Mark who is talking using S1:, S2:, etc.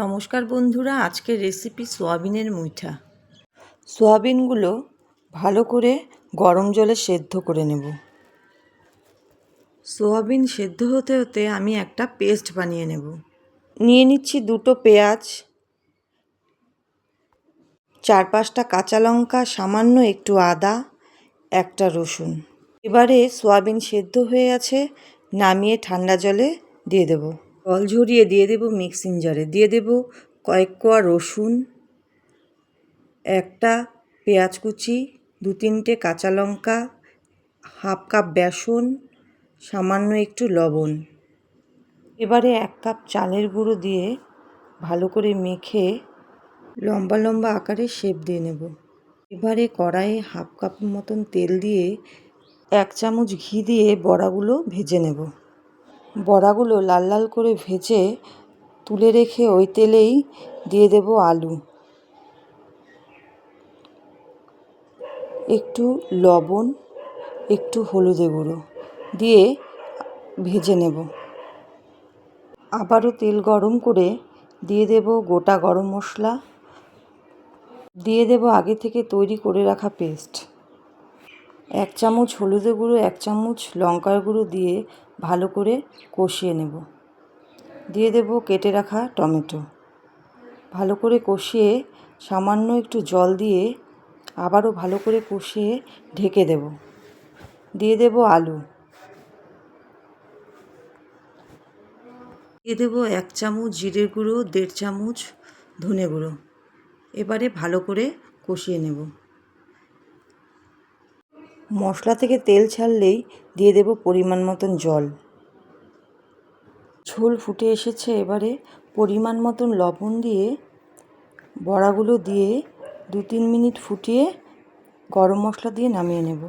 S1: নমস্কার বন্ধুরা, আজকের রেসিপি সোয়াবিনের মুইঠা। সোয়াবিনগুলো ভালো করে গরম জলে সেদ্ধ করে নেব। সোয়াবিন সেদ্ধ হতে হতে আমি একটা পেস্ট বানিয়ে নেব। নিয়ে নিচ্ছি 2টো পেঁয়াজ, 4-5টা কাঁচা লঙ্কা, সামান্য একটু আদা, একটা রসুন। এবারে সোয়াবিন সেদ্ধ হয়ে আছে, নামিয়ে ঠান্ডা জলে দিয়ে দেব। জল ঝরিয়ে দিয়ে দেব মিক্সিং জারে। দিয়ে দেব কয়েক কোয়া রসুন, একটা পেঁয়াজ কুচি, 2-3টে কাঁচা লঙ্কা, হাফ কাপ বেসন, সামান্য একটু লবণ। এবারে 1 কাপ চালের গুঁড়ো দিয়ে ভালো করে মেখে লম্বা লম্বা আকারে শেপ দিয়ে নেব। এবারে কড়াইয়ে হাফ কাপ মতন তেল দিয়ে 1 চামচ ঘি দিয়ে বড়াগুলো ভেজে নেব। বড়াগুলো লাল লাল করে ভেজে তুলে রেখে ওই তেলেই দিয়ে দেব আলু, একটু লবণ, একটু হলুদের গুঁড়ো দিয়ে ভেজে নেব। আবারও তেল গরম করে দিয়ে দেব গোটা গরম মশলা, দিয়ে দেব আগে থেকে তৈরি করে রাখা পেস্ট, 1 চামচ হলুদের গুঁড়ো, 1 চামচ লঙ্কার গুঁড়ো দিয়ে ভালো করে কষিয়ে নেব। দিয়ে দেব কেটে রাখা টমেটো। ভালো করে কষিয়ে সামান্য একটু জল দিয়ে আবারও ভালো করে কষিয়ে ঢেকে দেব। দিয়ে দেব আলু, দিয়ে দেব 1 চামচ জিরের গুঁড়ো, 1.5 চামচ ধনে গুঁড়ো। এবারে ভালো করে কষিয়ে নেব। মশলা থেকে তেল ছাড়লেই দিয়ে দেব পরিমাণ মতন জল। ঝোল ফুটে এসেছে, এবারে পরিমাণ মতন লবণ দিয়ে বড়াগুলো দিয়ে 2-3 মিনিট ফুটিয়ে গরম মশলা দিয়ে নামিয়ে নেব।